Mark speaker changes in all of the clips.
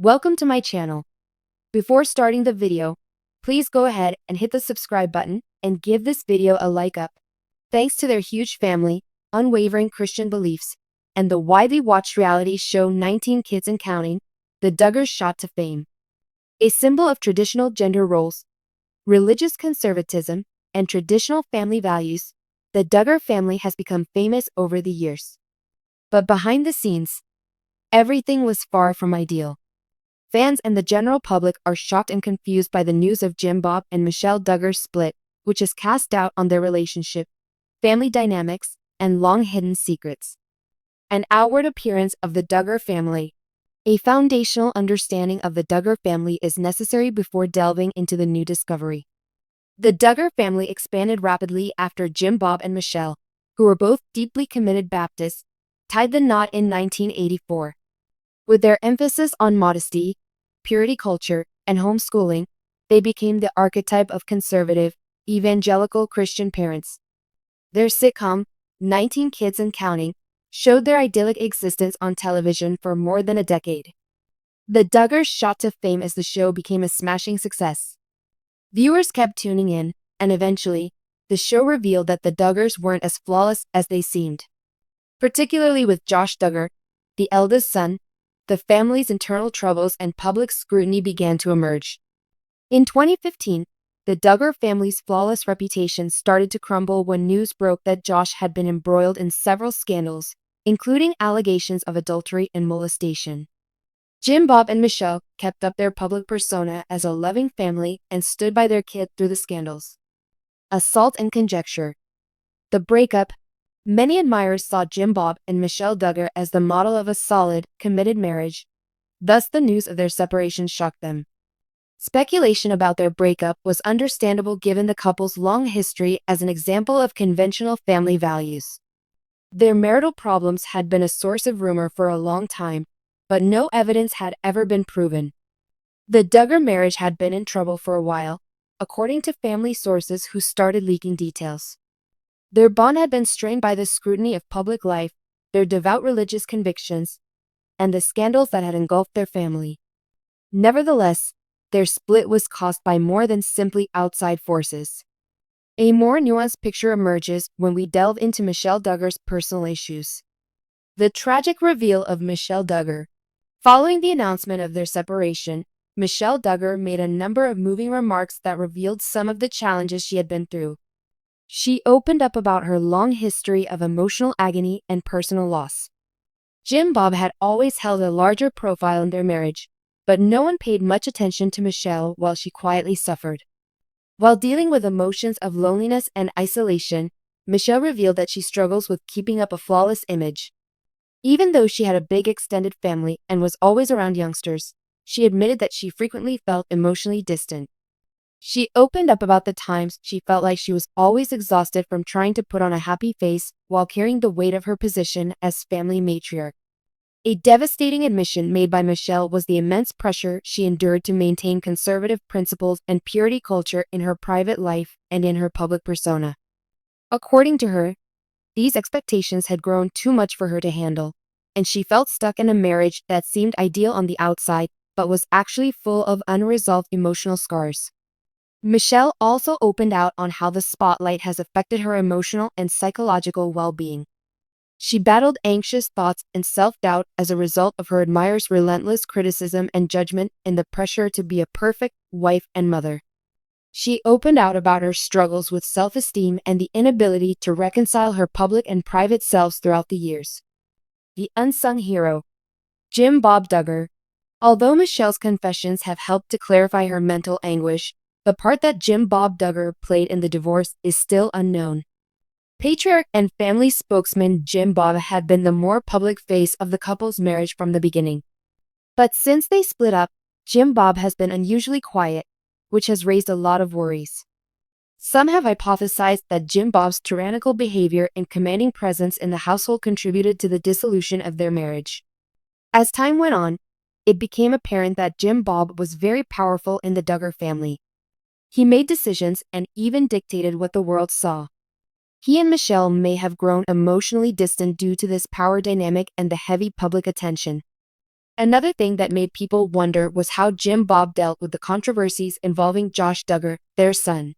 Speaker 1: Welcome to my channel. Before starting the video, please go ahead and hit the subscribe button and give this video a like up. Thanks to their huge family, unwavering Christian beliefs, and the widely watched reality show 19 Kids and Counting, the Duggars shot to fame. A symbol of traditional gender roles, religious conservatism, and traditional family values, the Duggar family has become famous over the years. But behind the scenes, everything was far from ideal. Fans and the general public are shocked and confused by the news of Jim Bob and Michelle Duggar's split, which has cast doubt on their relationship, family dynamics, and long-hidden secrets. An outward appearance of the Duggar family. A foundational understanding of the Duggar family is necessary before delving into the new discovery. The Duggar family expanded rapidly after Jim Bob and Michelle, who were both deeply committed Baptists, tied the knot in 1984. With their emphasis on modesty, purity culture, and homeschooling, they became the archetype of conservative, evangelical Christian parents. Their sitcom, 19 Kids and Counting, showed their idyllic existence on television for more than a decade. The Duggars shot to fame as the show became a smashing success. Viewers kept tuning in, and eventually, the show revealed that the Duggars weren't as flawless as they seemed. Particularly with Josh Duggar, the eldest son, the family's internal troubles and public scrutiny began to emerge. In 2015, the Duggar family's flawless reputation started to crumble when news broke that Josh had been embroiled in several scandals, including allegations of adultery and molestation. Jim Bob and Michelle kept up their public persona as a loving family and stood by their kid through the scandals. Assault and conjecture. The breakup. Many admirers saw Jim Bob and Michelle Duggar as the model of a solid, committed marriage. Thus, the news of their separation shocked them. Speculation about their breakup was understandable given the couple's long history as an example of conventional family values. Their marital problems had been a source of rumor for a long time, but no evidence had ever been proven. The Duggar marriage had been in trouble for a while, according to family sources who started leaking details. Their bond had been strained by the scrutiny of public life, their devout religious convictions, and the scandals that had engulfed their family. Nevertheless, their split was caused by more than simply outside forces. A more nuanced picture emerges when we delve into Michelle Duggar's personal issues. The tragic reveal of Michelle Duggar. Following the announcement of their separation, Michelle Duggar made a number of moving remarks that revealed some of the challenges she had been through. She opened up about her long history of emotional agony and personal loss. Jim Bob had always held a larger profile in their marriage, but no one paid much attention to Michelle while she quietly suffered. While dealing with emotions of loneliness and isolation, Michelle revealed that she struggles with keeping up a flawless image. Even though she had a big extended family and was always around youngsters, she admitted that she frequently felt emotionally distant. She opened up about the times she felt like she was always exhausted from trying to put on a happy face while carrying the weight of her position as family matriarch. A devastating admission made by Michelle was the immense pressure she endured to maintain conservative principles and purity culture in her private life and in her public persona. According to her, these expectations had grown too much for her to handle, and she felt stuck in a marriage that seemed ideal on the outside but was actually full of unresolved emotional scars. Michelle also opened out on how the spotlight has affected her emotional and psychological well-being. She battled anxious thoughts and self-doubt as a result of her admirers' relentless criticism and judgment and the pressure to be a perfect wife and mother. She opened out about her struggles with self-esteem and the inability to reconcile her public and private selves throughout the years. The unsung hero. Jim Bob Duggar. Although Michelle's confessions have helped to clarify her mental anguish, the part that Jim Bob Duggar played in the divorce is still unknown. Patriarch and family spokesman Jim Bob had been the more public face of the couple's marriage from the beginning. But since they split up, Jim Bob has been unusually quiet, which has raised a lot of worries. Some have hypothesized that Jim Bob's tyrannical behavior and commanding presence in the household contributed to the dissolution of their marriage. As time went on, it became apparent that Jim Bob was very powerful in the Duggar family. He made decisions and even dictated what the world saw. He and Michelle may have grown emotionally distant due to this power dynamic and the heavy public attention. Another thing that made people wonder was how Jim Bob dealt with the controversies involving Josh Duggar, their son.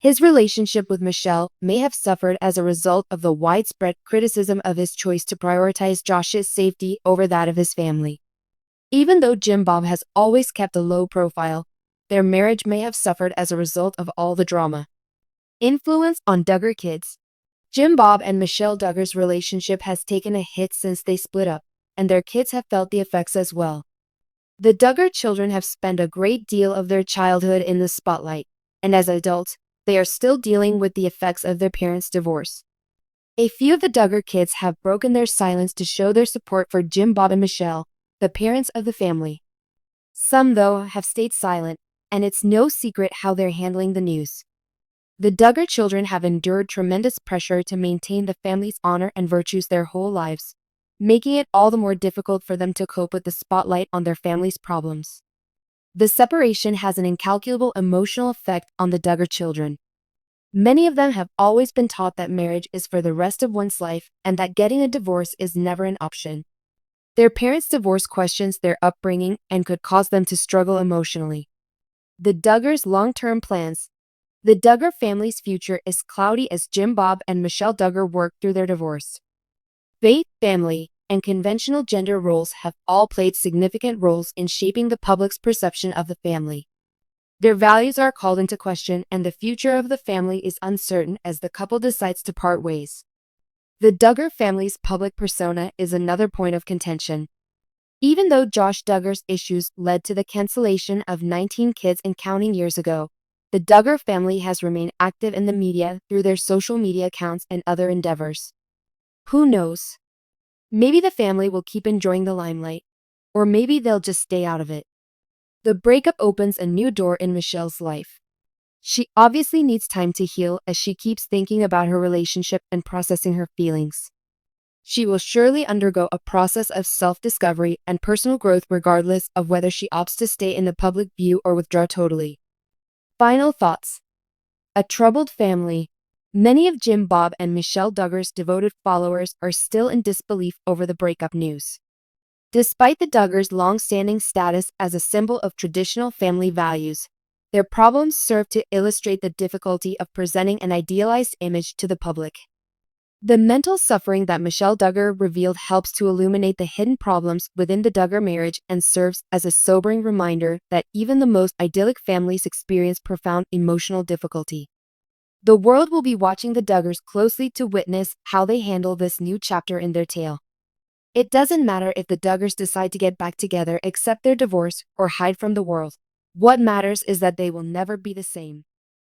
Speaker 1: His relationship with Michelle may have suffered as a result of the widespread criticism of his choice to prioritize Josh's safety over that of his family. Even though Jim Bob has always kept a low profile, their marriage may have suffered as a result of all the drama. Influence on Duggar kids. Jim Bob and Michelle Duggar's relationship has taken a hit since they split up, and their kids have felt the effects as well. The Duggar children have spent a great deal of their childhood in the spotlight, and as adults, they are still dealing with the effects of their parents' divorce. A few of the Duggar kids have broken their silence to show their support for Jim Bob and Michelle, the parents of the family. Some, though, have stayed silent, and it's no secret how they're handling the news. The Duggar children have endured tremendous pressure to maintain the family's honor and virtues their whole lives, making it all the more difficult for them to cope with the spotlight on their family's problems. The separation has an incalculable emotional effect on the Duggar children. Many of them have always been taught that marriage is for the rest of one's life and that getting a divorce is never an option. Their parents' divorce questions their upbringing and could cause them to struggle emotionally. The Duggars' long-term plans. The Duggar family's future is cloudy as Jim Bob and Michelle Duggar work through their divorce. Faith, family, and conventional gender roles have all played significant roles in shaping the public's perception of the family. Their values are called into question, and the future of the family is uncertain as the couple decides to part ways. The Duggar family's public persona is another point of contention. Even though Josh Duggar's issues led to the cancellation of 19 Kids and Counting years ago, the Duggar family has remained active in the media through their social media accounts and other endeavors. Who knows? Maybe the family will keep enjoying the limelight, or maybe they'll just stay out of it. The breakup opens a new door in Michelle's life. She obviously needs time to heal as she keeps thinking about her relationship and processing her feelings. She will surely undergo a process of self-discovery and personal growth regardless of whether she opts to stay in the public view or withdraw totally. Final thoughts. A troubled family. Many of Jim Bob and Michelle Duggar's devoted followers are still in disbelief over the breakup news. Despite the Duggars' long-standing status as a symbol of traditional family values, their problems serve to illustrate the difficulty of presenting an idealized image to the public. The mental suffering that Michelle Duggar revealed helps to illuminate the hidden problems within the Duggar marriage and serves as a sobering reminder that even the most idyllic families experience profound emotional difficulty. The world will be watching the Duggars closely to witness how they handle this new chapter in their tale. It doesn't matter if the Duggars decide to get back together, accept their divorce, or hide from the world. What matters is that they will never be the same.